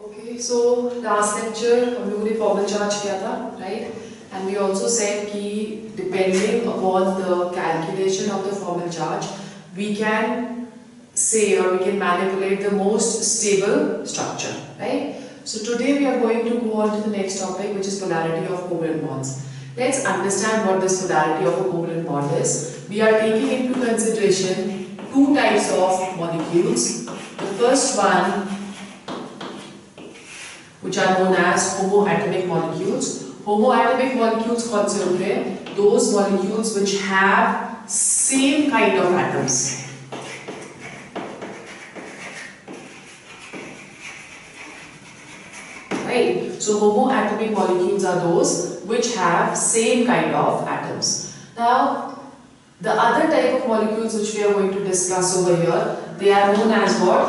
Okay, so last lecture हम लोगों ने formal charge किया था, right? And we also said कि depending upon the calculation of the formal charge, we can say or we can manipulate the most stable structure, right? So today we are going to go on to the next topic, which is polarity of covalent bonds. Let's understand what this polarity of a covalent bond is. We are taking into consideration two types of molecules. The first one, which are known as homoatomic molecules. Homoatomic molecules कौन से होते हैं? Those molecules which have same kind of atoms. Right? So homoatomic molecules are those which have same kind of atoms. Now, the other type of molecules which we are going to discuss over here, they are known as what?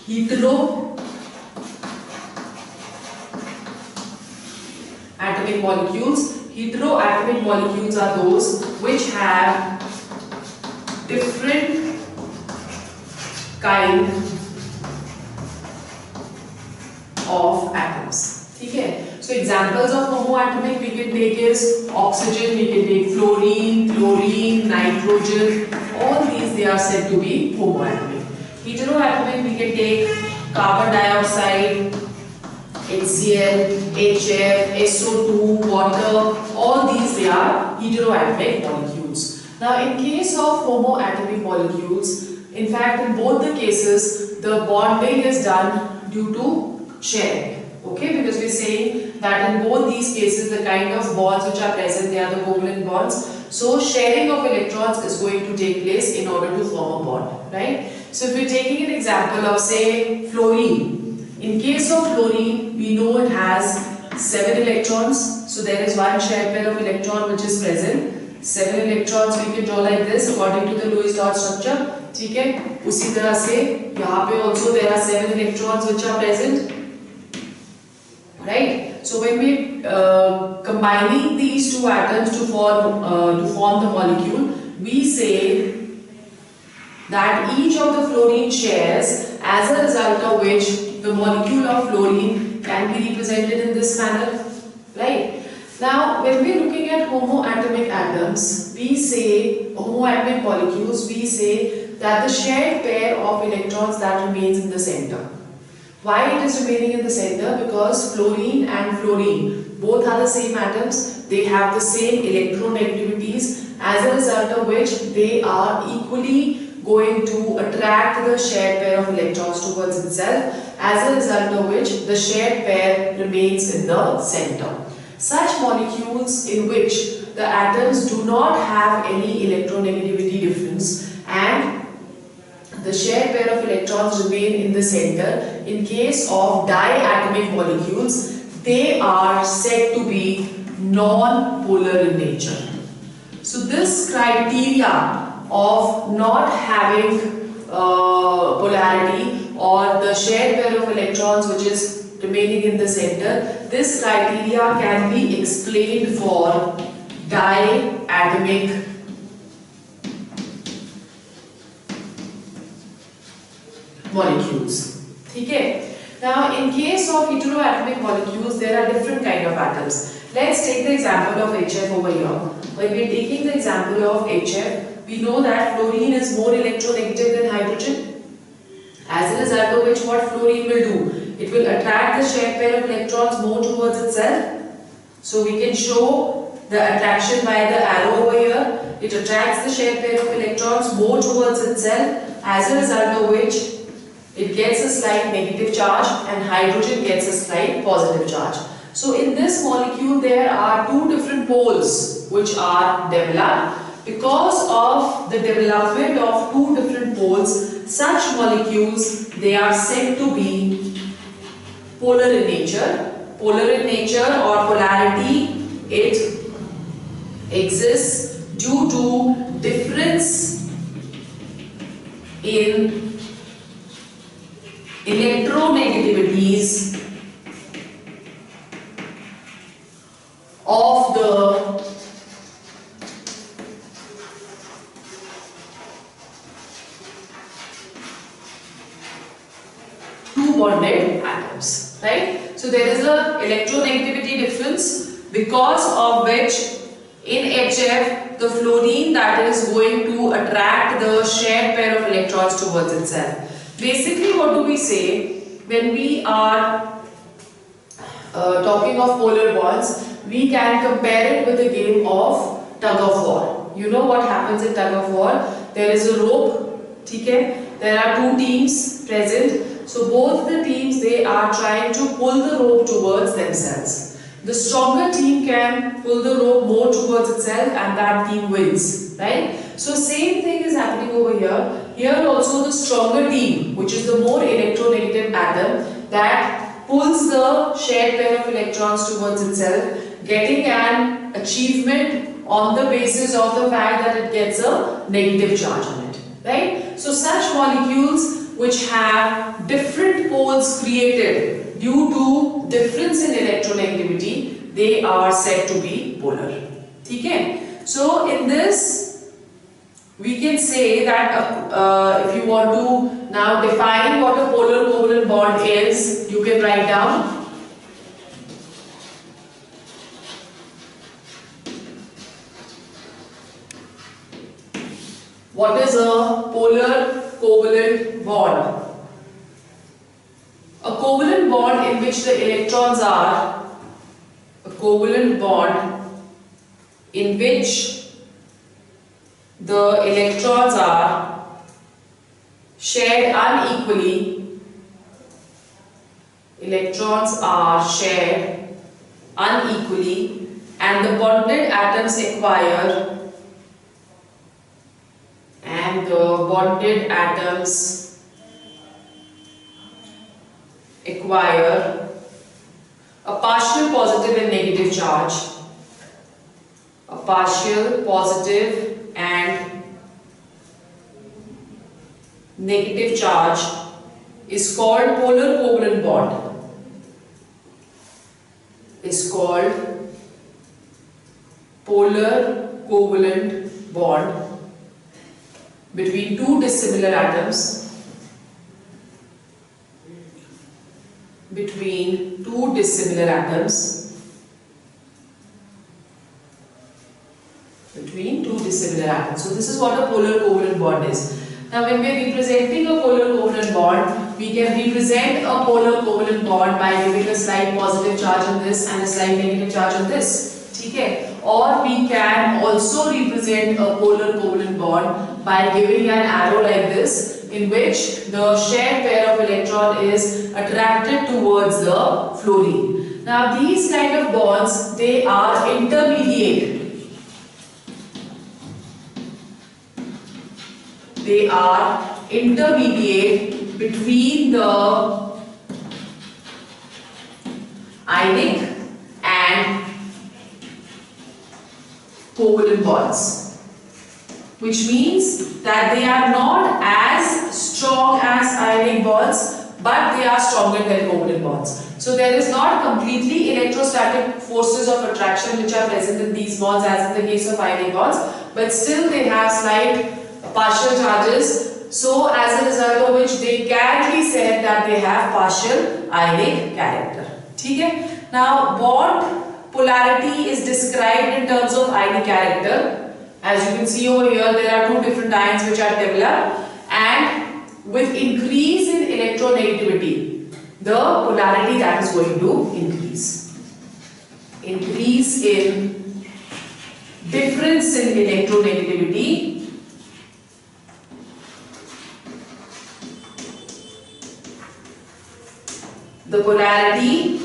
Heteroatomic molecules. Heteroatomic molecules are those which have different kind of atoms. ठीक है? So examples of homoatomic we can take is oxygen, we can take fluorine, chlorine, nitrogen. All these they are said to be homoatomic. Heteroatomic we can take carbon dioxide, HCl, HF, SO2, water. All these they are heteroatomic molecules. Now in case of homoatomic molecules, in fact in both the cases the bonding is done due to sharing. Okay, because we are saying that in both these cases the kind of bonds which are present, they are the covalent bonds. So sharing of electrons is going to take place in order to form a bond, right? So if we are taking an example of say fluorine. In case of fluorine, we know it has 7 electrons. So there is one shared pair of electron which is present. 7 electrons we can draw like this according to the Lewis dot structure. ठीक है? उसी तरह से यहाँ पे also there are 7 electrons which are present. Right? So when we combining these two atoms to form the molecule, we say that each of the fluorine shares, as a result of which the molecule of fluorine can be represented in this manner. Right? Now, when we are looking at homoatomic atoms, we say homoatomic molecules, we say that the shared pair of electrons that remains in the center. Why it is remaining in the center? Because fluorine and fluorine both are the same atoms. They have the same electronegativities, as a result of which they are equally going to attract the shared pair of electrons towards itself, as a result of which the shared pair remains in the center. Such molecules in which the atoms do not have any electronegativity difference and the shared pair of electrons remain in the center, in case of diatomic molecules, they are said to be non-polar in nature. So this criteria of not having polarity or the shared pair of electrons which is remaining in the center, this criteria can be explained for diatomic molecules. Okay. Now in case of heteroatomic molecules, there are different kind of atoms. Let's take the example of HF over here. When we are taking the example of HF, we know that fluorine is more electronegative than hydrogen. As a result of which, what fluorine will do? It will attract the shared pair of electrons more towards itself. So we can show the attraction by the arrow over here. It attracts the shared pair of electrons more towards itself, as a result of which it gets a slight negative charge and hydrogen gets a slight positive charge. So in this molecule there are two different poles which are developed. Because of the development of two different poles, such molecules, they are said to be polar in nature. Polar in nature or polarity, it exists due to difference in electronegativities of the right? So there is a electronegativity difference, because of which in HF the fluorine that is going to attract the shared pair of electrons towards itself. Basically, what do we say when we are talking of polar bonds? We can compare it with a game of tug of war. You know what happens in tug of war? There is a rope, okay? There are two teams present. So both the teams, they are trying to pull the rope towards themselves. The stronger team can pull the rope more towards itself and that team wins, right? So same thing is happening over here. Here also the stronger team, which is the more electronegative atom, that pulls the shared pair of electrons towards itself, getting an achievement on the basis of the fact that it gets a negative charge on it, right? So such molecules which have different poles created due to difference in electronegativity, they are said to be polar. Okay? So in this, we can say that if you want to now define what a polar covalent bond is, you can write down. What is a polar covalent bond? A covalent bond in which the electrons are, a covalent bond in which the electrons are shared unequally, electrons are shared unequally, and the bonded atoms acquire a partial positive and negative charge. A partial positive and negative charge is called polar covalent bond. Is called polar covalent bond between two dissimilar atoms. Between two dissimilar atoms. Between two dissimilar atoms. So this is what a polar covalent bond is. Now when we are representing a polar covalent bond, we can represent a polar covalent bond by giving a slight positive charge on this and a slight negative charge on this. Okay? Or we can also represent a polar covalent bond by giving an arrow like this, in which the shared pair of electron is attracted towards the fluorine. Now these kind of bonds, they are intermediate. They are intermediate between the ionic and covalent bonds, which means that they are not as strong as ionic bonds, but they are stronger than covalent bonds. So there is not completely electrostatic forces of attraction which are present in these bonds as in the case of ionic bonds, but still they have slight partial charges, so as a result of which they can be said that they have partial ionic character. Okay? Now bond polarity is described in terms of ionic character. As you can see over here, there are two different ions which are developed, and with increase in electronegativity, the polarity that is going to increase. Increase in difference in electronegativity, the polarity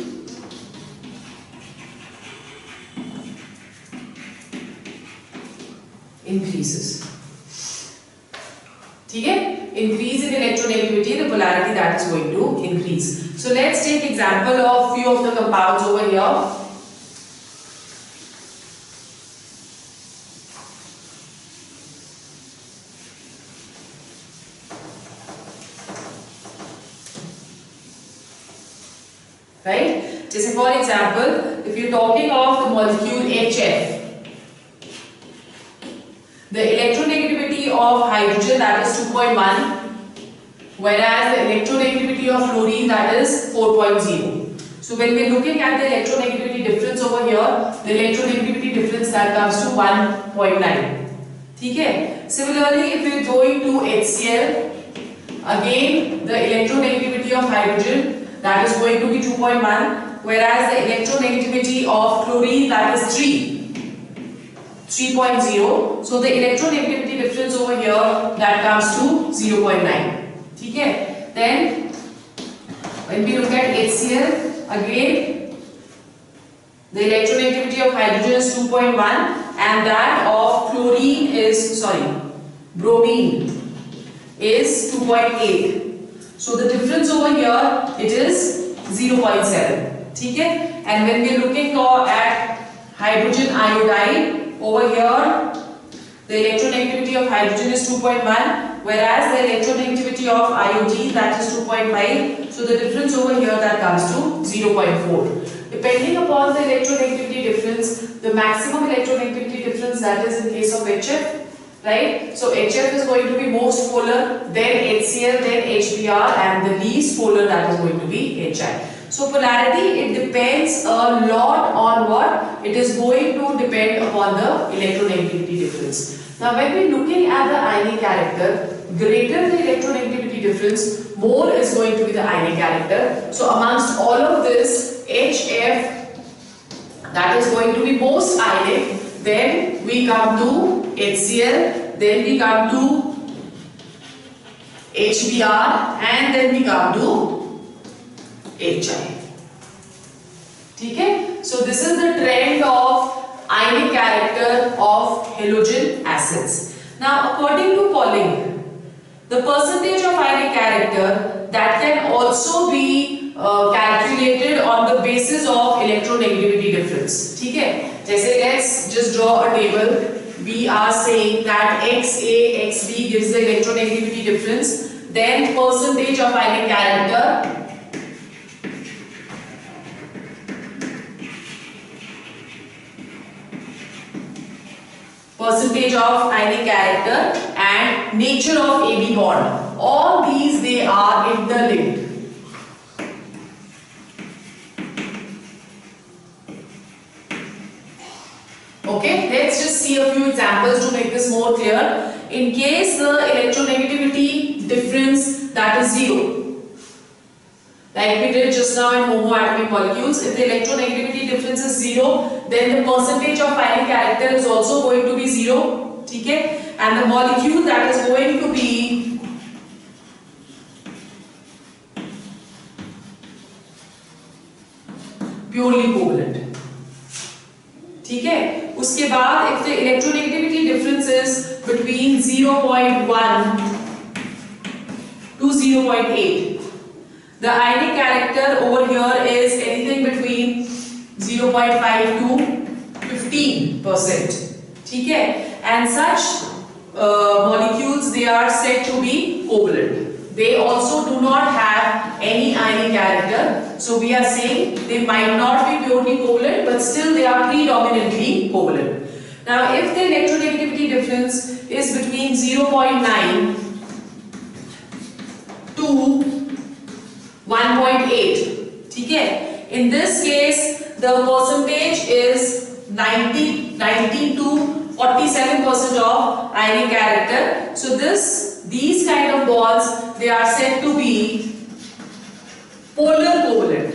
increases. Okay? Increase in electronegativity, the polarity that is going to increase. So let's take example of few of the compounds over here. Right? Just for example, if you're talking of the molecule HF, the electronegativity of hydrogen, that is 2.1, whereas the electronegativity of fluorine, that is 4.0. So when we are looking at the electronegativity difference over here, the electronegativity difference that comes to 1.9. Okay? Similarly, if we are going to HCl, again the electronegativity of hydrogen that is going to be 2.1, whereas the electronegativity of chlorine that is 3.0. So the electronegativity difference over here that comes to 0.9. Okay? Then when we look at HCl, again the electronegativity of hydrogen is 2.1 and that of bromine is 2.8. So the difference over here it is 0.7. Okay? And when we are looking at hydrogen iodide, over here the electronegativity of hydrogen is 2.1, whereas the electronegativity of iodine that is 2.5. So the difference over here that comes to 0.4. Depending upon the electronegativity difference, the maximum electronegativity difference that is in case of HF, right? So HF is going to be most polar, then HCl, then HBr, and the least polar that is going to be HI. So polarity, it depends a lot on what? It is going to depend upon the electronegativity difference. Now when we are looking at the ionic character, greater the electronegativity difference, more is going to be the ionic character. So amongst all of this, HF that is going to be most ionic, then we come to HCl, then we come to HBr, and then we come to HI. Okay? So this is the trend of ionic character of halogen acids. Now according to Pauling, the percentage of ionic character that can also be calculated on the basis of electronegativity difference. Okay? Jaise let's just draw a table. We are saying that XA, XB gives the electronegativity difference. Then percentage of ionic character. Percentage of ionic character and nature of AB bond. All these they are interlinked. Okay, let's just see a few examples to make this more clear. In case the electronegativity difference that is 0, like we did just now in homoatomic molecules, if the electronegativity difference is 0, then the percentage of ionic character is also going to be 0. Okay? And the molecule that is going to be purely covalent. Okay? उसके बाद if the electronegativity difference is between 0.1 to 0.8, the ionic character over here is anything between 0.5 to 15%. Okay? And such molecules, they are said to be covalent. They also do not have any ionic character. So we are saying they might not be purely covalent, but still they are predominantly covalent. Now if the electronegativity difference is between 0.9 to 1.8, okay? In this case, the percentage is 19 to 47% of ionic character. So these kind of bonds, they are said to be polar covalent.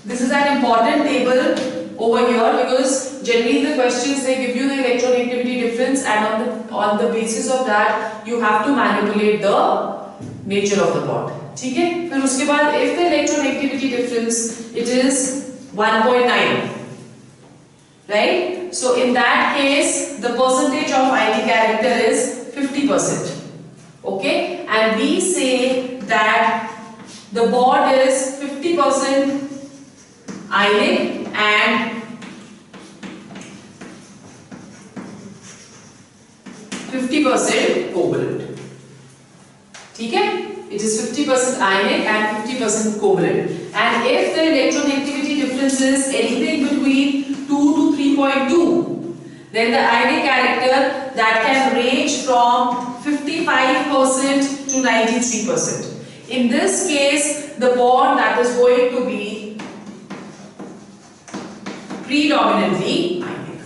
This is an important table over here because generally in the questions they give you the electronegativity difference, and on the basis of that you have to manipulate the nature of the bond. ठीक है? फिर उसके बाद if the electronegativity difference it is 1.9, right? So in that case the percentage of ionic character is 50%. Okay? And we say that the bond is 50% ionic and 50% covalent. ठीक है? It is 50% ionic and 50% covalent. And if the electronegativity difference is anything between 2 to 3.2, then the ionic character that can range from 55% to 93%. In this case, the bond that is going to be predominantly ionic.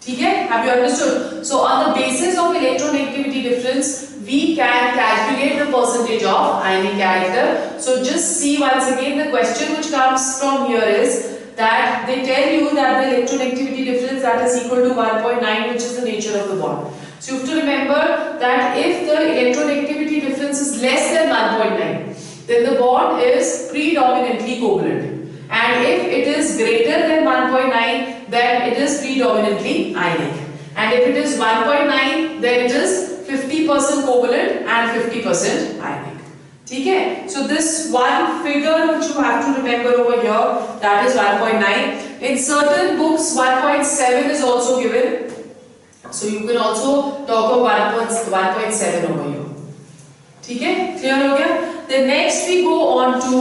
ठीक है? Have you understood? So on the basis of electronegativity difference, we can calculate the percentage of ionic character. So just see once again, the question which comes from here is that they tell you that the electronegativity difference that is equal to 1.9, which is the nature of the bond. So you have to remember that if the electronegativity difference is less than 1.9, then the bond is predominantly covalent. And if it is greater than 1.9, then it is predominantly ionic. And if it is 1.9, then it is 50% covalent and 50% ionic. ठीक है? So this one figure which you have to remember over here, that is 1.9. In certain books, 1.7 is also given. So you can also talk of 1.7 over here. ठीक है? Clear हो गया? Then next we go on to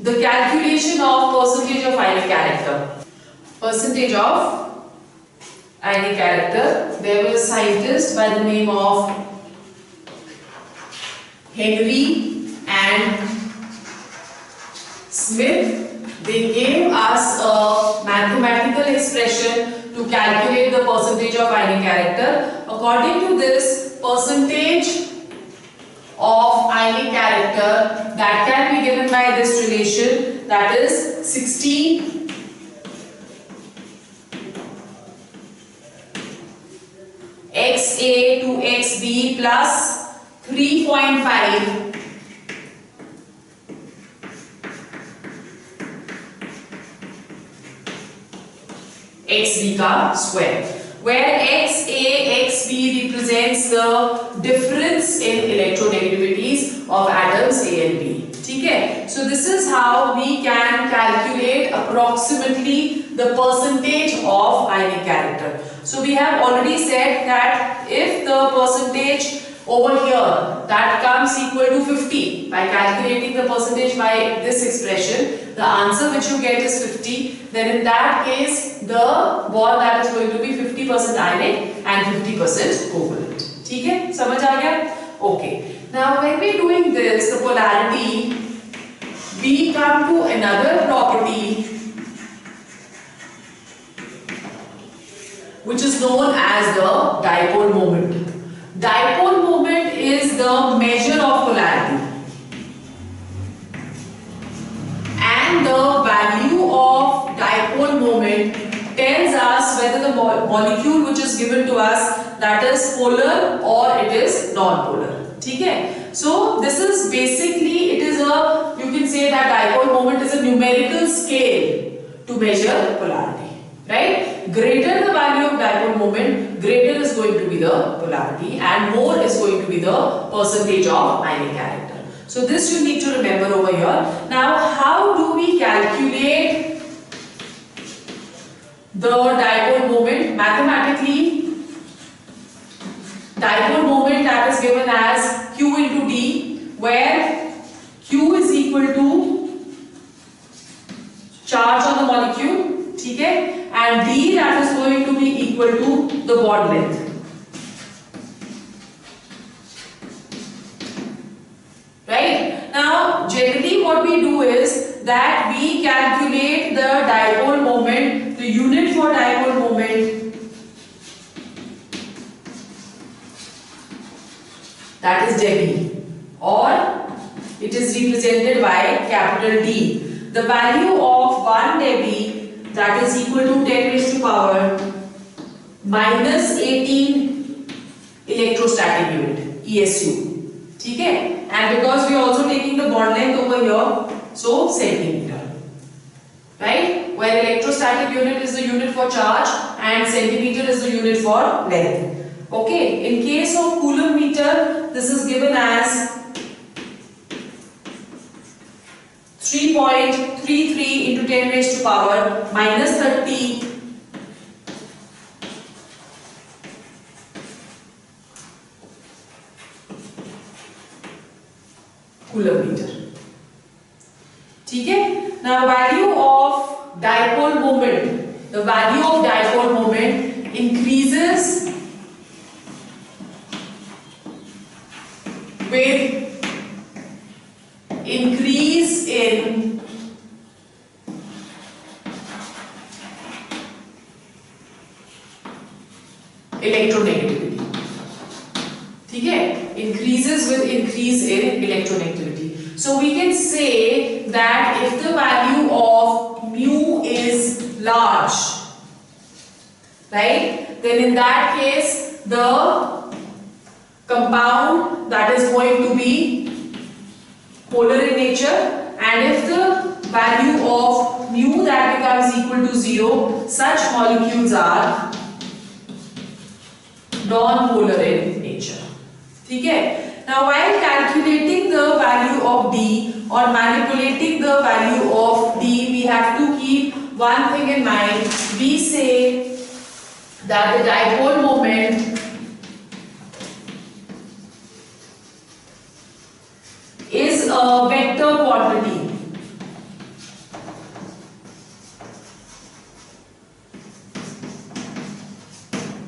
the calculation of percentage of ionic character. Percentage of ionic character. There was a scientist by the name of Henry and Smith. They gave us a mathematical expression to calculate the percentage of ionic character. According to this, percentage of ionic character that can be given by this relation, that is 16 XA to XB plus 3.5 XB का square, where XA, XB represents the difference in electronegativities of atoms A and B. ठीक है? So this is how we can calculate approximately the percentage of ionic character. So we have already said that if the percentage over here that comes equal to 50, by calculating the percentage by this expression, the answer which you get is 50, then in that case the bond that is going to be 50% ionic and 50% covalent. ठीक है? समझ आ गया? Okay. Now when we are doing this, the polarity, we come to another property which is known as the dipole moment. Dipole moment is the measure of polarity, and the value of dipole moment tells us whether the molecule which is given to us, that is polar or it is non-polar. ठीक है? So this is basically, it is a, you can say that dipole moment is a numerical scale to measure polarity. Right? Greater the value of dipole moment, greater is going to be the polarity, and more is going to be the percentage of ionic character. So this you need to remember over here. Now how do we calculate the dipole moment? Mathematically, dipole moment that is given as Q into D, where Q is equal to charge on the molecule, ठीक है? And D that is going to be equal to the bond length. Right? Now generally what we do is that we calculate the dipole moment, the unit for dipole moment, that is debye, or it is represented by capital D. The value of 1 debye, that is equal to 10 raised to power minus 18 electrostatic unit, ESU. ठीक है? And because we are also taking the bond length over here, so centimeter. Right? Where electrostatic unit is the unit for charge and centimeter is the unit for length. Okay? In case of coulomb meter, this is given as 3.33 into 10 raised to power minus 30 coulomb meter. ठीक है? Now value of dipole moment, the value of dipole moment increases with increase in electronegativity. ठीक है? Increases with increase in electronegativity. So we can say that if the value of mu is large, right, then in that case the compound that is going to be polar in nature, and if the value of mu that becomes equal to 0, such molecules are non-polar in nature. ठीक है? Now while calculating the value of D or manipulating the value of D, we have to keep one thing in mind. We say that the dipole moment is a vector quantity.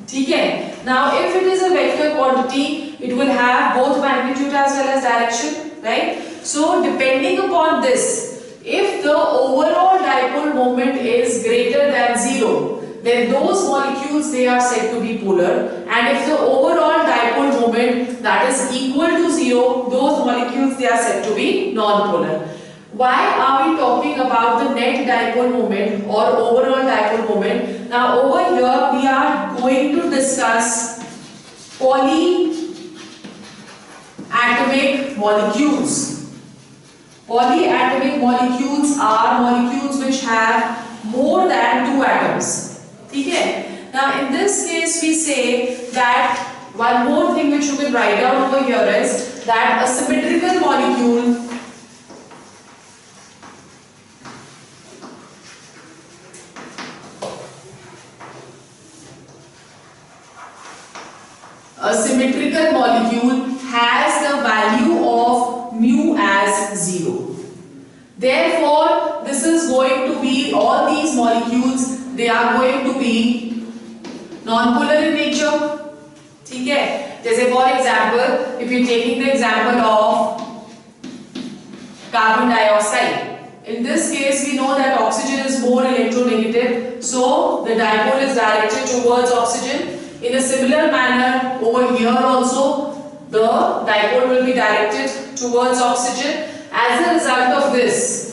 ठीक है? Now if it is a vector quantity, it will have both magnitude as well as direction, right? So depending upon this, if the overall dipole moment is greater than 0, then those molecules, they are said to be polar, and if the overall dipole moment that is equal to 0, those molecules, they are said to be non-polar. Why are we talking about the net dipole moment or overall dipole moment? Now over here we are going to discuss polyatomic molecules. Polyatomic molecules are molecules which have more than 2 atoms. Okay? Now in this case we say that one more thing which you can write down over here is that a symmetrical molecule has the value of mu as 0. Therefore, this is going to be, all these molecules, they are going to be non-polar in nature. ठीक है? जैसे for example, if you are taking the example of carbon dioxide, in this case we know that oxygen is more electronegative, so the dipole is directed towards oxygen. In a similar manner, over here also, the dipole will be directed towards oxygen. As a result of this,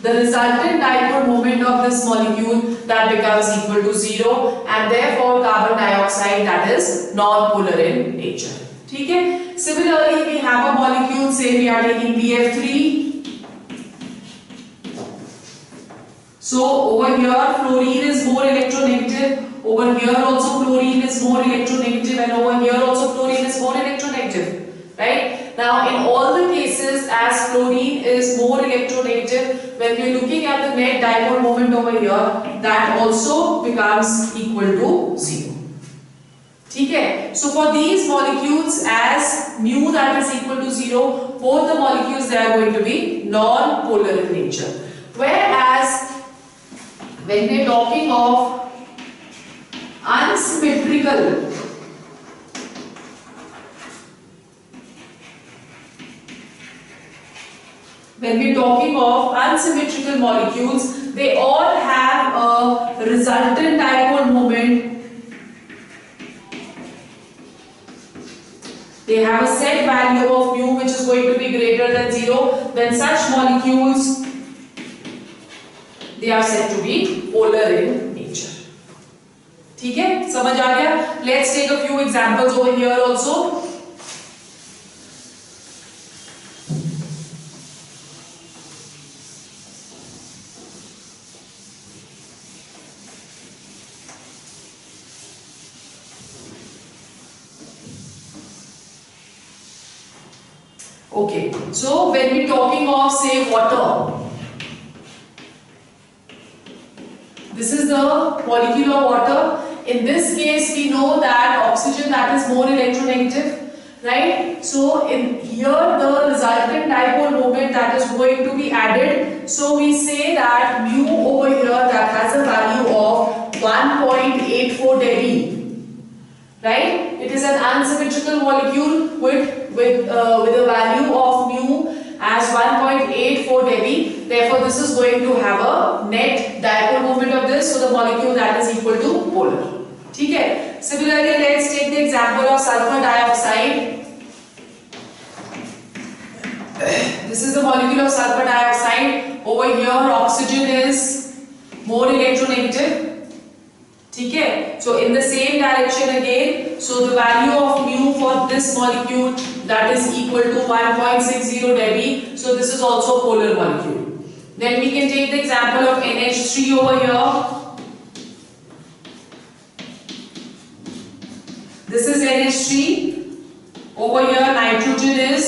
the resultant dipole moment of this molecule, that becomes equal to 0, and therefore carbon dioxide, that is non-polar in nature. ठीक है? Similarly, we have a molecule, say we are taking BF3. So over here fluorine is more electronegative, over here also fluorine is more electronegative, and over here also fluorine is more electronegative, right? Now in all the cases, as fluorine is more electronegative, when we are looking at the net dipole moment over here, that also becomes equal to 0. ठीक है? So for these molecules, as mu that is equal to 0, both the molecules, they are going to be non-polar in nature. Whereas when we are talking of unsymmetrical, molecules, they all have a resultant dipole moment. They have a set value of mu which is going to be greater than 0. Then such molecules, they are said to be polar in nature. ठीक है? समझ आ गया? Let's take a few examples over here also. Okay, so when we talking of, say, water, this is the molecule of water. In this case, we know that oxygen, that is more electronegative, right? So in here the resultant dipole moment that is going to be added. So we say that mu over here, that has a value of 1.84 dB, right? It is an unsymmetrical molecule with a value of mu as 1.84 dB. Therefore, this is going to have a net dipole moment of this, so the molecule that is equal to polar. ठीक है. Similarly, let's take the example of sulfur dioxide. This is the molecule of sulfur dioxide. Over here, oxygen is more electronegative. ठीक है. So in the same direction again. So the value of mu for this molecule, that is equal to 1.60 dB. So this is also a polar molecule. Then we can take the example of NH3 over here. This is NH3. Over here nitrogen is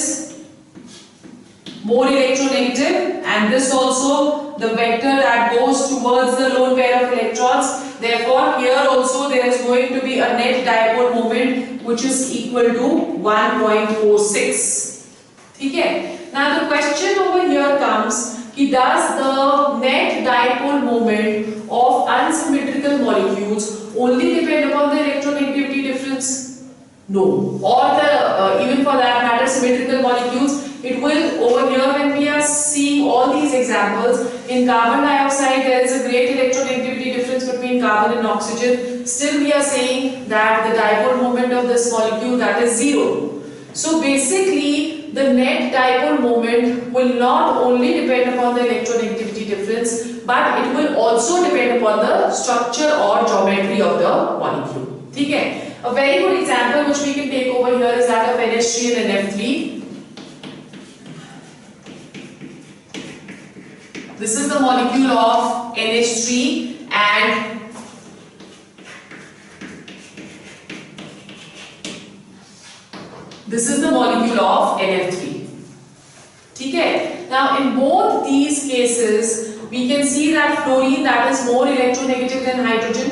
more electronegative, and this also the vector that goes towards the lone pair of electrons. Therefore here also there is going to be a net dipole moment which is equal to 1.46. ठीक है. Now the question over here comes, does the net dipole moment of unsymmetrical molecules only depend upon the electronegativity difference? No. Or the even for that matter symmetrical molecules, it will over here when we are seeing all these examples. In carbon dioxide there is a great electronegativity difference between carbon and oxygen. Still we are saying that the dipole moment of this molecule, that is 0. So basically the net dipole moment will not only depend upon the electronegativity difference, but it will also depend upon the structure or geometry of the molecule. ठीक है. A very good example which we can take over here is that of NH3 and NF3. This is the molecule of NH3 and this is the molecule of NF3. ठीक है. Now in both these cases we can see that fluorine, that is more electronegative than hydrogen,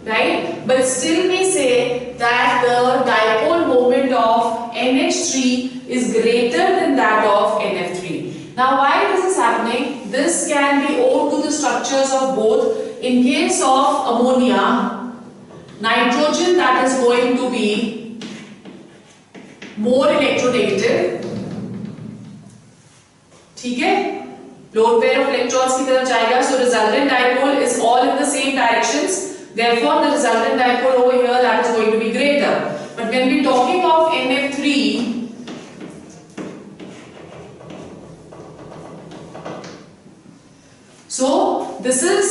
right? But still we say that the dipole moment of NH3 is greater than that of NF3. Now why this is happening? This can be owed to the structures of both. In case of ammonia, nitrogen, that is going to be more electronegative. ठीक है. Lone pair of electrons की तरफ जाएगा. So resultant dipole is all in the same directions. Therefore the resultant dipole over here, that is going to be greater. But when we are talking of NF3, so this is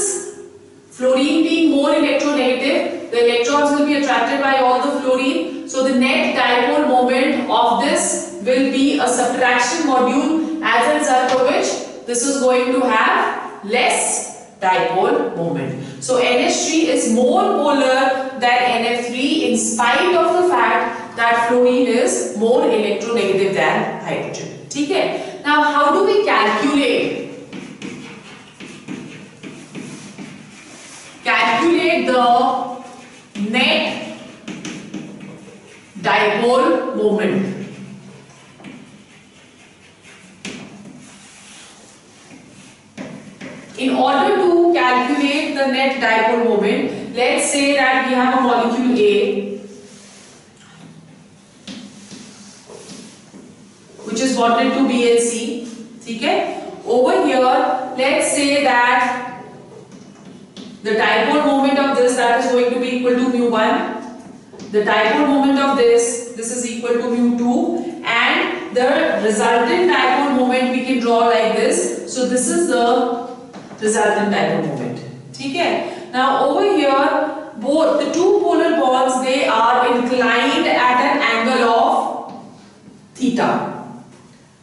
fluorine being more electronegative, the electrons will be attracted by all the fluorine. So the net dipole moment of this will be a subtraction module, as a result of which this is going to have less dipole moment. So NH3 is more polar than NF3 in spite of the fact that fluorine is more electronegative than hydrogen. ठीक है. Now how do we calculate the net dipole moment? In order to calculate the net dipole moment, let's say that we have a molecule A which is bonded to B and C. ठीक है. Over here, let's say that the dipole moment of this, that is going to be equal to mu1. The dipole moment of this is equal to mu2, and the resultant dipole moment we can draw like this. So this is the resultant dipole moment. ठीक है. Now over here, both the two polar bonds, they are inclined at an angle of theta.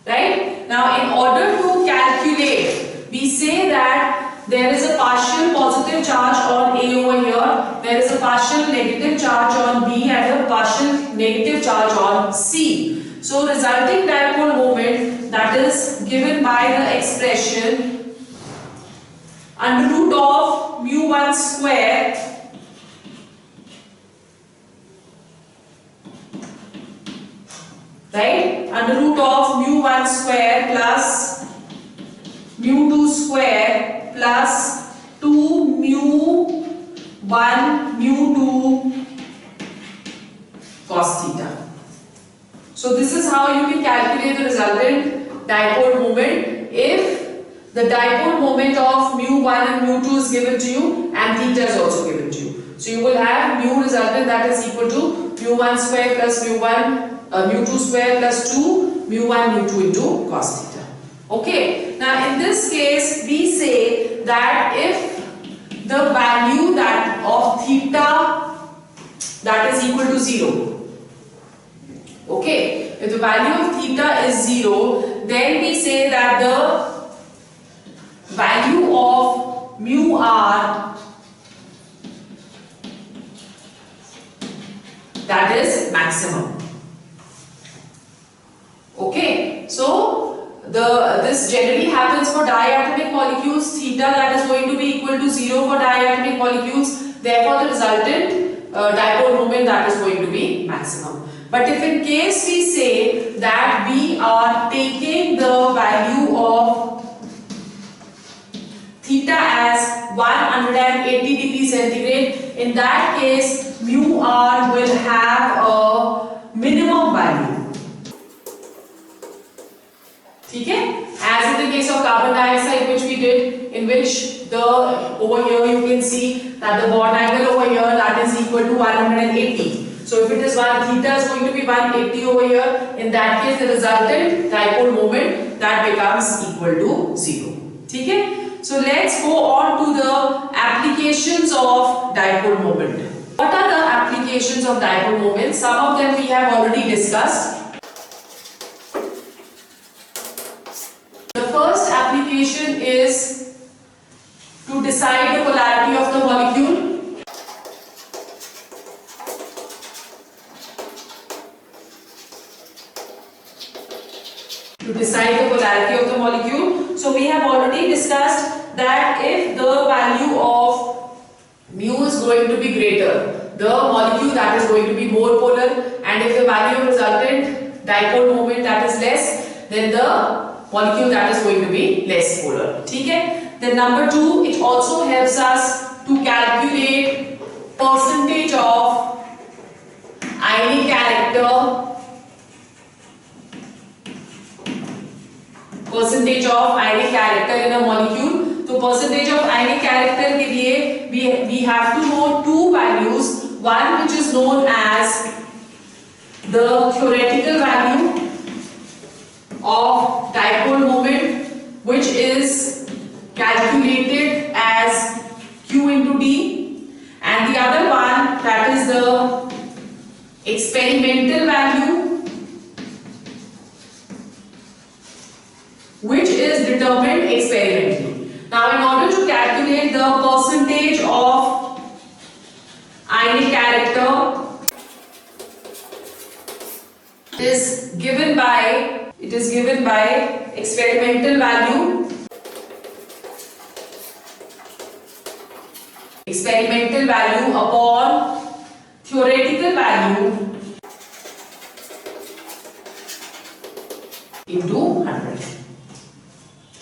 Right? Now in order to calculate, we say that there is a partial positive charge on A over here, there is a partial negative charge on B, and a partial negative charge on C. So resulting dipole moment, that is given by the expression under root of mu1 square right, under root of mu1 square plus mu2 square plus 2 mu1 mu2 cos theta. So this is how you can calculate the resultant dipole moment if the dipole moment of mu1 and mu2 is given to you and theta is also given to you. So you will have mu resultant that is equal to mu1 square plus mu2 square plus 2 mu1 mu2 into cos theta. Okay. Now in this case we say that if the value that of theta that is equal to 0. Okay. If the value of theta is 0, then we say that the value of mu r that is maximum. Okay. So this generally happens for diatomic molecules. Theta that is going to be equal to 0 for diatomic molecules. Therefore, the resultant dipole moment that is going to be maximum. But if in case we say that we are taking the value of theta as 180 degrees centigrade, in that case mu r will have a minimum value. Okay? As in the case of carbon dioxide which we did, in which over here you can see that the bond angle over here that is equal to 180. So if it is theta is going to be 180 over here, in that case the resultant dipole moment that becomes equal to 0. Okay? So let's go on to the applications of dipole moment. What are the applications of dipole moment? Some of them we have already discussed. The first application is to decide the polarity of the molecule. To decide the polarity of the molecule. So we have already discussed that if the value of mu is going to be greater, the molecule that is going to be more polar, and if the value of resultant dipole moment that is less, then the molecule that is going to be less polar. Okay? Then number 2, it also helps us to calculate percentage of ionic character. Percentage of ionic character in a molecule. So percentage of ionic character के लिए we have to know two values. One which is known as the theoretical value of dipole moment, which is calculated as Q into D, and the other one that is the experimental value, which is determined experimentally. Now in order to calculate the percentage of ionic character, it is given by experimental value, upon theoretical value into 100.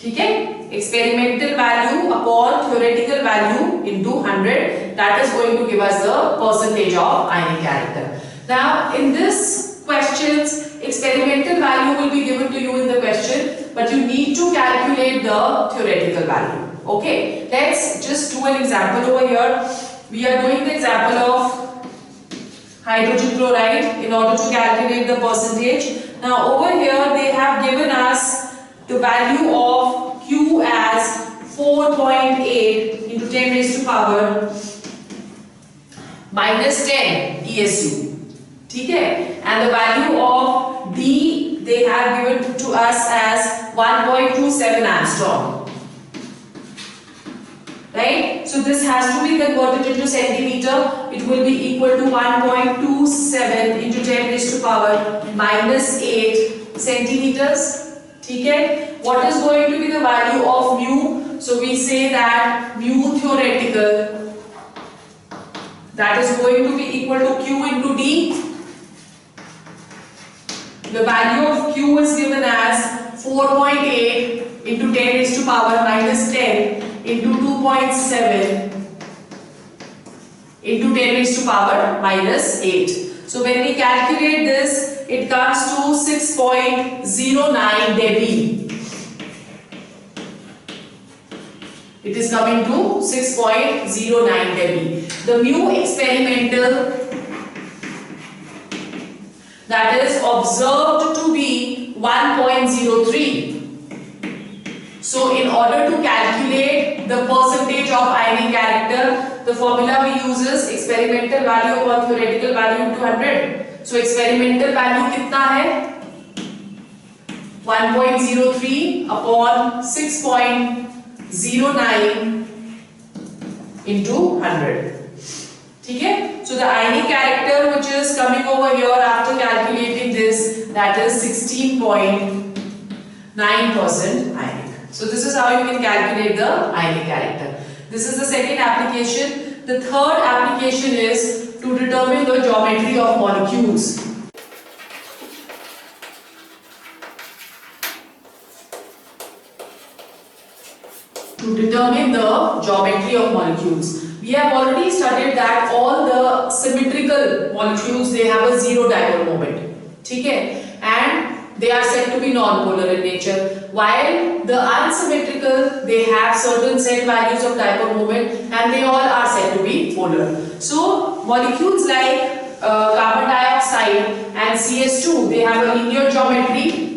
ठीक है? Experimental value upon theoretical value into 100, that is going to give us the percentage of ionic character. Now in this questions, experimental value will be given to you in the question, but you need to calculate the theoretical value. Okay, let's just do an example over here. We are doing the example of hydrogen chloride in order to calculate the percentage. Now over here they have given us the value of Q as 4.8 into 10 raised to power minus 10 ESU. Okay, and the value of D they have given to us as 1.27 angstrom. Right? So this has to be converted into centimeter. It will be equal to 1.27 into 10 raised to power minus 8 centimeters. Okay? What is going to be the value of mu? So we say that mu theoretical, that is going to be equal to Q into D. The value of Q is given as 4.8 into 10 raised to power minus 10 into 2.7 into 10 raised to power minus 8. So when we calculate this, it comes to 6.09 dB. It is coming to 6.09 dB. The mu experimental, that is observed to be 1.03. So in order to calculate the percentage of ionic character, the formula we use is experimental value upon theoretical value into 100. So experimental value कितना है? 1.03 upon 6.09 into 100. ठीक है? So the ionic character which is coming over here after calculating this, that is 16.9% ionic. So this is how you can calculate the ionic character. This is the second application. The third application is to determine the geometry of molecules. To determine the geometry of molecules. We have already studied that all the symmetrical molecules, they have a zero dipole moment. ठीक है? And they are said to be non-polar in nature, while the unsymmetrical, they have certain set values of dipole moment and they all are said to be polar. So molecules like carbon dioxide and CS2, they have a linear geometry.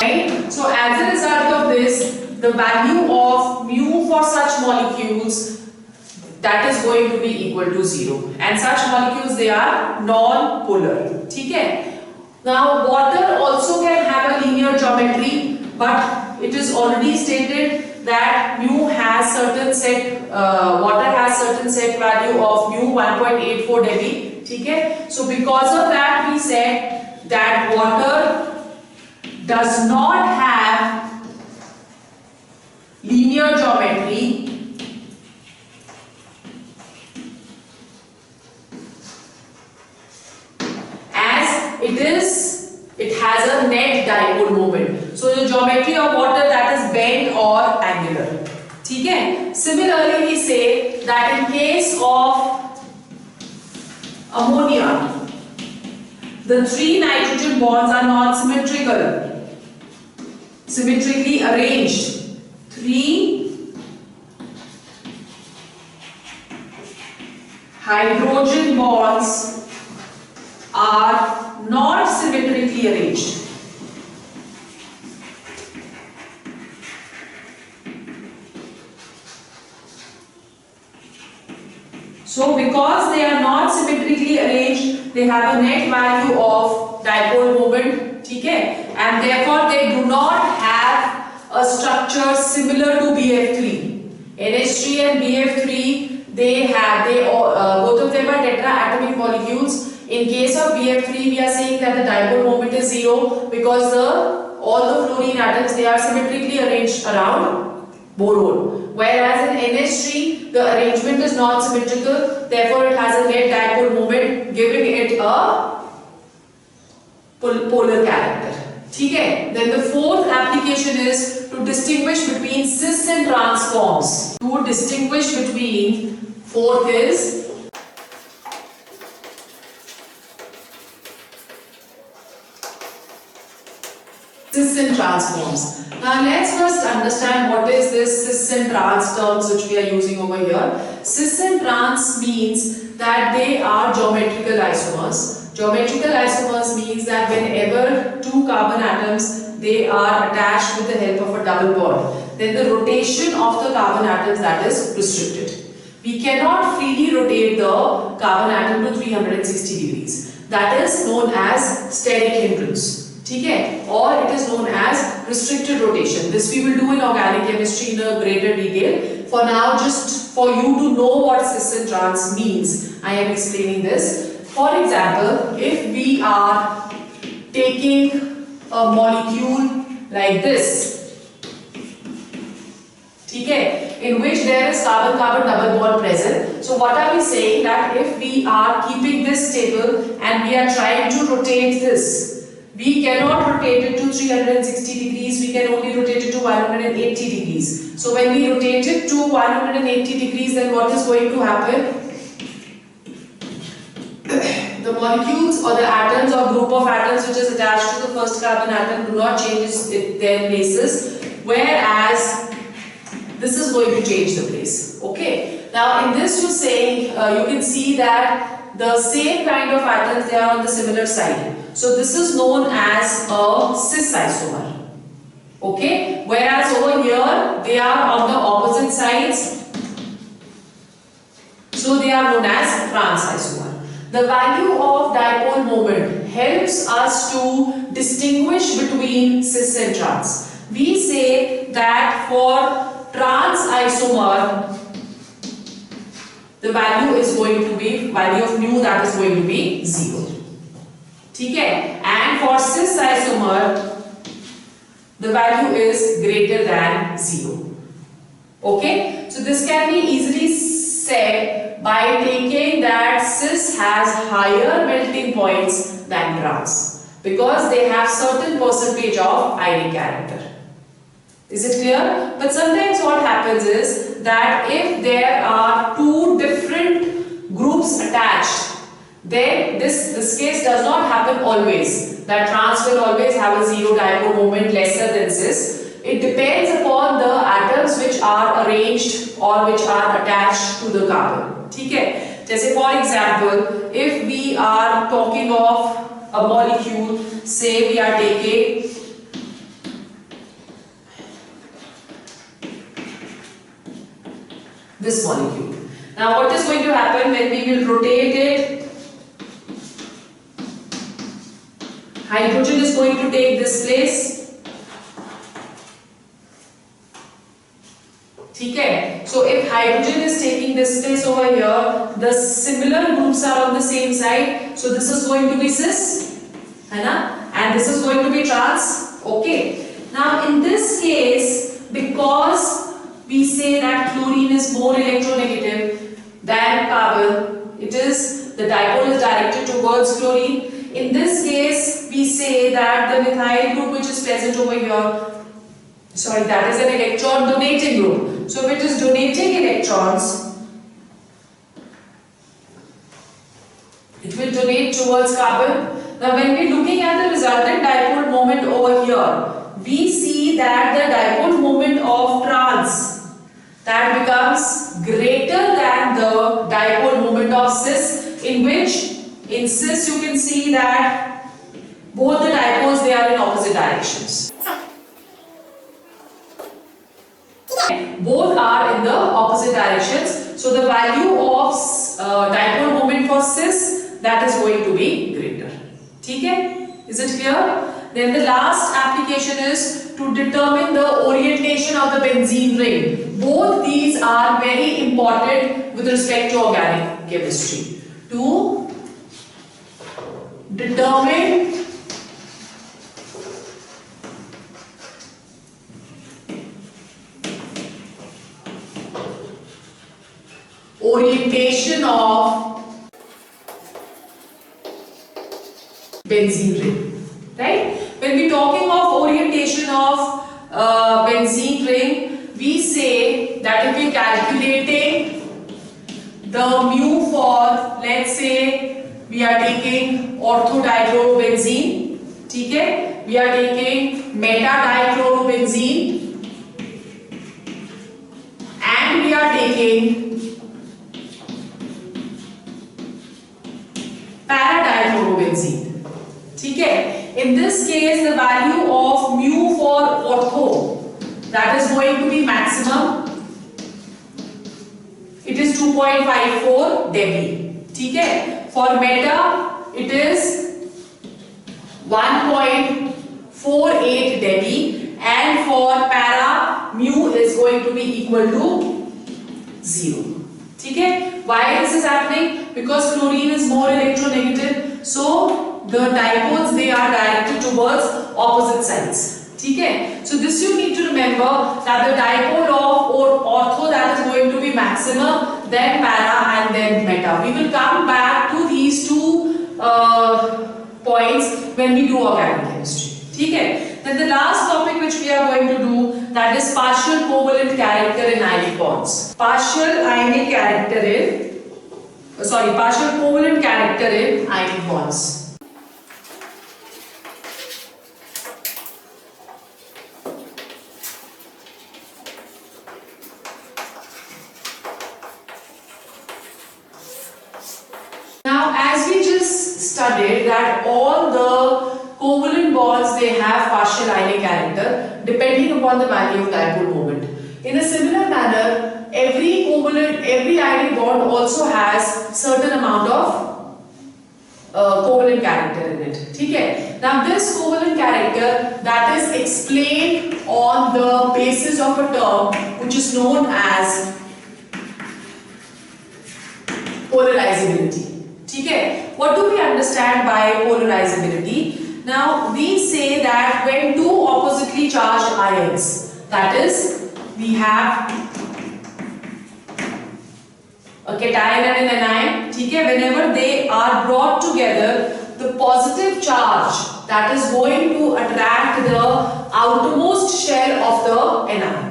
Right? So as a result of this, the value of mu for such molecules, that is going to be equal to 0, and such molecules, they are non-polar. ठीक है? Now water also can have a linear geometry, but it is already stated that mu has certain set, water has certain set value of mu 1.84 dB. ठीक है? So because of that, we said that water does not have linear geometry it has a net dipole moment. So the geometry of water, that is bent or angular. ठीक है? Similarly, we say that in case of ammonia, the 3 nitrogen bonds are not symmetrical, symmetrically arranged. 3 hydrogen bonds are not symmetrically arranged. So because they are not symmetrically arranged, they have a net value of dipole moment, ठीक है? And therefore they do not have a structure similar to BF3. NH3 and BF3, both of them are tetraatomic molecules. In case of BF3, we are saying that the dipole moment is 0 because all the fluorine atoms, they are symmetrically arranged around boron. Whereas in NH3, the arrangement is not symmetrical, therefore it has a net dipole moment, giving it a polar character. ठीक है? Then the fourth application is to distinguish between cis and trans forms. To distinguish between, fourth is cis and trans forms. Now let's first understand what is this cis and trans terms which we are using over here. Cis and trans means that they are geometrical isomers. Geometrical isomers means that whenever two carbon atoms, they are attached with the help of a double bond, then the rotation of the carbon atoms, that is restricted. We cannot freely rotate the carbon atom to 360 degrees. That is known as steric hindrance. ठीक है? Or it is known as restricted rotation. This we will do in organic chemistry in a greater detail. For now, just for you to know what cis and trans means, I am explaining this. For example, if we are taking a molecule like this, ठीक है, in which there is carbon-carbon double bond present. So what are we saying? That if we are keeping this stable and we are trying to rotate this, we cannot rotate it to 360 degrees, we can only rotate it to 180 degrees. So when we rotate it to 180 degrees, then what is going to happen? The the molecules or the atoms or group of atoms which is attached to the first carbon atom do not change their places, whereas this is going to change the place. Okay. Now in this you're saying, you can see that the same kind of atoms, they are on the similar side. So this is known as a cis isomer. Okay. Whereas over here they are on the opposite sides. So they are known as trans isomer. The value of dipole moment helps us to distinguish between cis and trans. We say that for trans isomer, the value is going to be, value of mu, that is going to be 0. Okay? And for cis isomer, the value is greater than 0. Okay? So this can be easily said by taking that cis has higher melting points than trans, because they have certain percentage of ionic character. Is it clear? But sometimes what happens is that if there are two different groups attached, then this case does not happen always. That trans will always have a zero dipole moment lesser than cis. It depends upon the atoms which are arranged or which are attached to the carbon. Okay? Just for example, if we are talking of a molecule, say we are taking this molecule. Now what is going to happen when we will rotate it? Hydrogen is going to take this place. Okay. So if hydrogen is taking this place over here, the similar groups are on the same side. So this is going to be cis, and this is going to be trans. Okay. Now in this case, because we say that chlorine is more electronegative than carbon, the dipole is directed towards chlorine. In this case, we say that the methyl group which is present over here, that is an electron donating group. So if it is donating electrons, it will donate towards carbon. Now when we are looking at the resultant dipole moment over here, we see that the dipole moment of trans, that becomes greater than the dipole moment of cis, in which in cis you can see that both the dipoles, they are in opposite directions. Both are in the opposite directions. So the value of dipole moment for cis, that is going to be greater. Okay? Is it clear? Then the last application is to determine the orientation of the benzene ring. Both these are very important with respect to organic chemistry. To determine orientation of benzene ring, right? When we are talking of orientation of benzene ring, we say that if we are calculating the mu for, let's say, we are taking orthodichlorobenzene, okay? We are taking meta-dichlorobenzene, and we are taking para-dichlorobenzene. Okay? In this case, the value of mu for ortho, that is going to be maximum. It is 2.54 dB. Okay? For meta, it is 1.48 dB, and for para, mu is going to be equal to 0. Okay? Why this is happening? Because chlorine is more electronegative, so the dipoles, they are directed towards opposite sides. Okay? So this you need to remember, that the dipole of ortho, that is going to be maximum, then para, and then meta. We will come back to these two points when we do organic chemistry. Okay? Then the last topic which we are going to do, that is partial covalent character in ionic bonds. Partial ionic character in partial covalent character in ionic bonds. Now, as we just studied that all the covalent bonds, they have partial ionic character depending upon the value of dipole moment. In a similar manner, every ionic bond also has certain amount of covalent character in it. Okay? Now this covalent character, that is explained on the basis of a term which is known as polarizability. Okay? What do we understand by polarizability? Now we say that when two oppositely charged ions, that is, we have a cation and an anion, okay? Whenever they are brought together, the positive charge that is going to attract the outermost shell of the anion.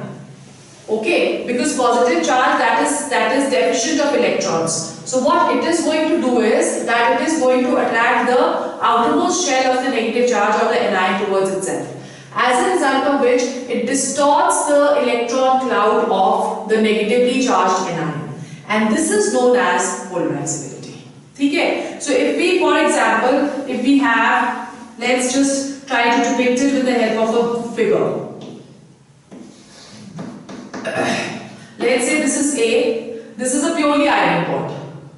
Okay, because positive charge that is deficient of electrons. So what it is going to do is that it is going to attract the outermost shell of the negative charge of the anion towards itself. As a result of which it distorts the electron cloud of the negatively charged anion. And this is known as polarizability. Okay? So if we, for example, if we have, let's just try to depict it with the help of a figure. Let's say this is A, this is a purely ionic bond.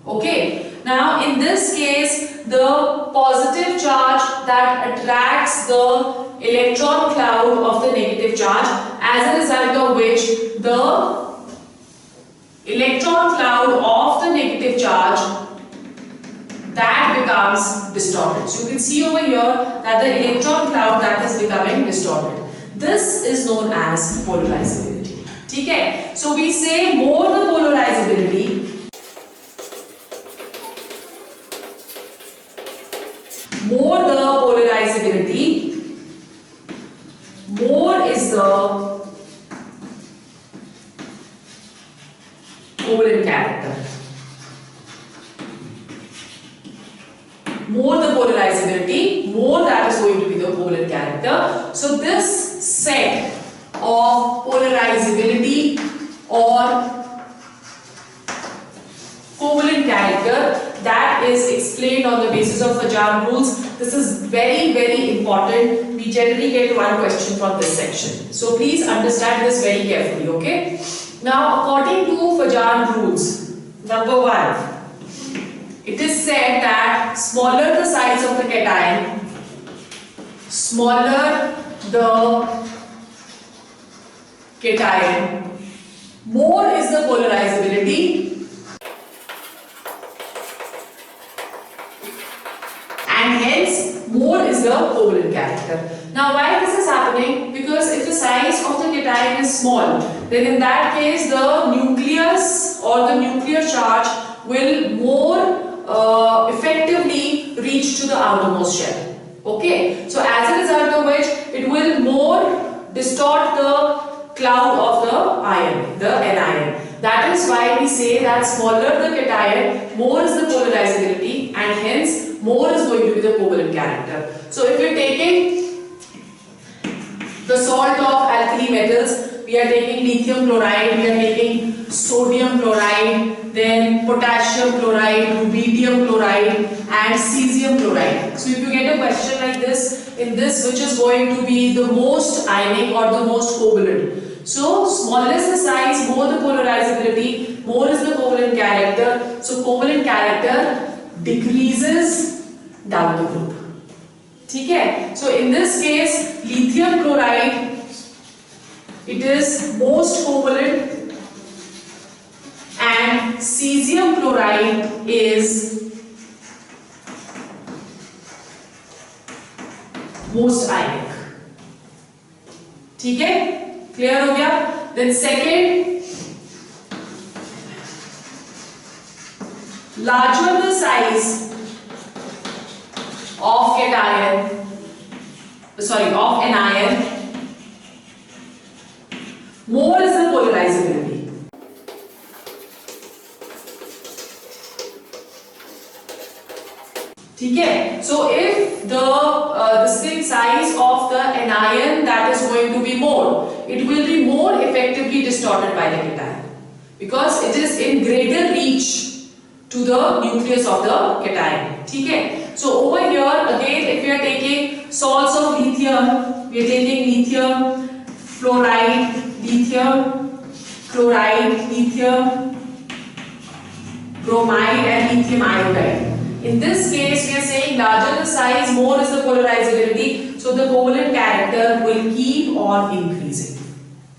Okay? Now in this case, the positive charge that attracts the electron cloud of the negative charge, as a result of which the electron cloud of the negative charge that becomes distorted. So you can see over here that the electron cloud that is becoming distorted. This is known as polarizability. Okay? So we say more the polarizability, more is the covalent character. More the polarizability, more that is going to be the covalent character. So this set of polarizability or covalent character that is explained on the basis of Fajans rules. This is very, very important. We generally get one question from this section. So please understand this very carefully, okay? Now, according to Fajans rules, number 1, it is said that smaller the size of the cation, smaller the cation, more is the polarizability, and hence more is the covalent character. Now why this is happening? Because if the size of the cation is small, then in that case the nucleus or the nuclear charge will more effectively reach to the outermost shell. Okay, so as a result of which it will more distort the cloud of the ion, the anion. That is why we say that smaller the cation, more is the polarizability, and hence more is going to be the covalent character. So if we are taking the salt of alkali metals, we are taking lithium chloride, we are taking sodium chloride, then potassium chloride, rubidium chloride, and cesium chloride. So if you get a question like this, in this which is going to be the most ionic or the most covalent. So smaller is the size, more the polarizability, more is the covalent character. So covalent character decreases down the group. Okay? So in this case, lithium chloride, it is most covalent, and cesium chloride is most ionic. Okay? Clear हो गया? Then second, larger the size of cation, of anion, more is the polarizability. ठीक है? So if the size of the anion that is going to be more, it will be more effectively distorted by the cation because it is in greater reach to the nucleus of the cation. ठीक है? So over here again, if we are taking salts of lithium, we are taking lithium fluoride, lithium chloride, lithium bromide and lithium iodide. In this case, we are saying larger the size, more is the polarizability, so the covalent character will keep on increasing.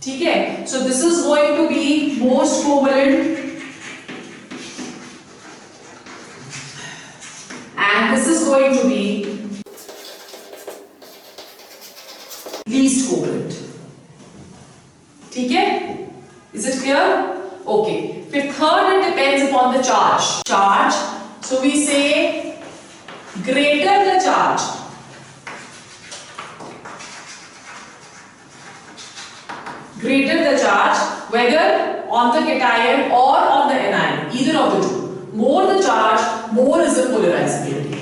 ठीक है? So this is going to be most covalent and this is going to be least covalent. ठीक है? Is it clear? Okay. फिर third, it depends upon the charge. Charge. So we say greater the charge, whether on the cation or on the anion, either of the two. More the charge, more is the polarizability.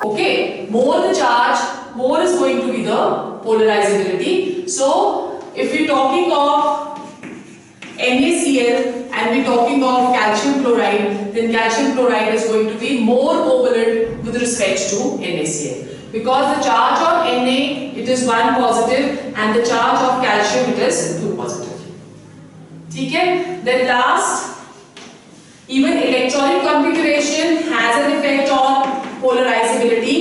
Okay, more the charge, more is going to be the polarizability. So if we're talking of NaCl and we're talking of calcium chloride, then calcium chloride is going to be more covalent with respect to NaCl. Because the charge of Na, it is 1 positive and the charge of calcium, it is 2 positive. ठीक है? Then last, even electronic configuration has an effect on polarizability.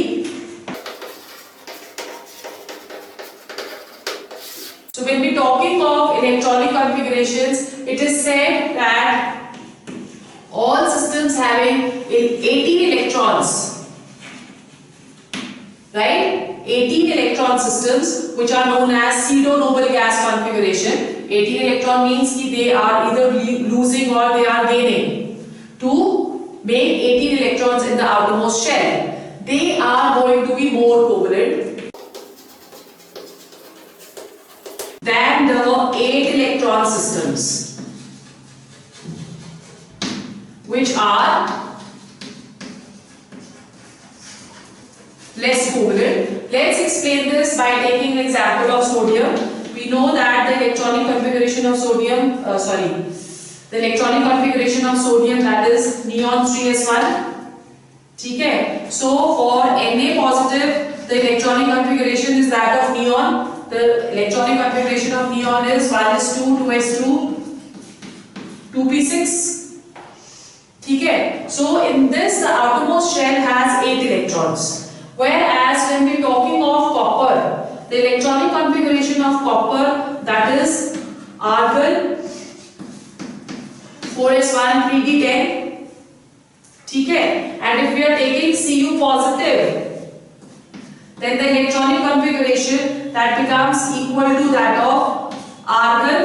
So when we talking of electronic configurations, it is said that all systems having 18 electrons, right? 18 electron systems which are known as pseudo-noble gas configuration. 18 electron means that they are either losing or they are gaining to make 18 electrons in the outermost shell. They are going to be more covalent than the 8 electron systems which are less covalent. Let's explain this by taking an example of sodium. We know that the electronic configuration of sodium, that is neon 3s1. ठीक है? So for Na positive, the electronic configuration is that of neon. The electronic configuration of neon is 1s2, 2s2, 2p6. ठीक है? So in this, the outermost shell has 8 electrons. Whereas when we are talking of copper, the electronic configuration of copper, that is argon 4s1 3d10. ठीक है? And if we are taking Cu positive, then the electronic configuration that becomes equal to that of argon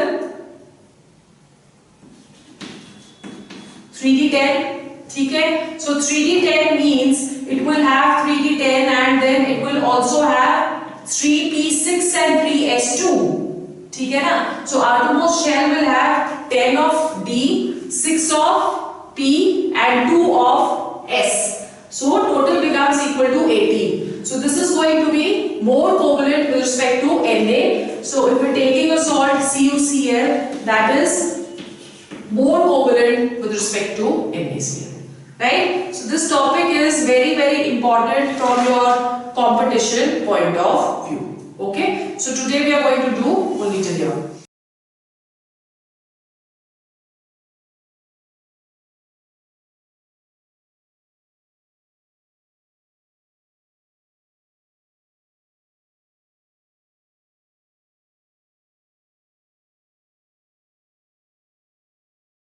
3d10. ठीक है? So 3d10 means it will have 3d10 and then it will also have 3p6 and 3s2. ठीक है ना? So outermost shell will have 10 of D, 6 of P and 2 of S. So total becomes equal to 18. So this is going to be more covalent with respect to Na. So if we are taking a salt CuCl, that is more covalent with respect to NaCl. Right? So this topic is very, very important from your competition point of view. Okay? So today we are going to do only till here.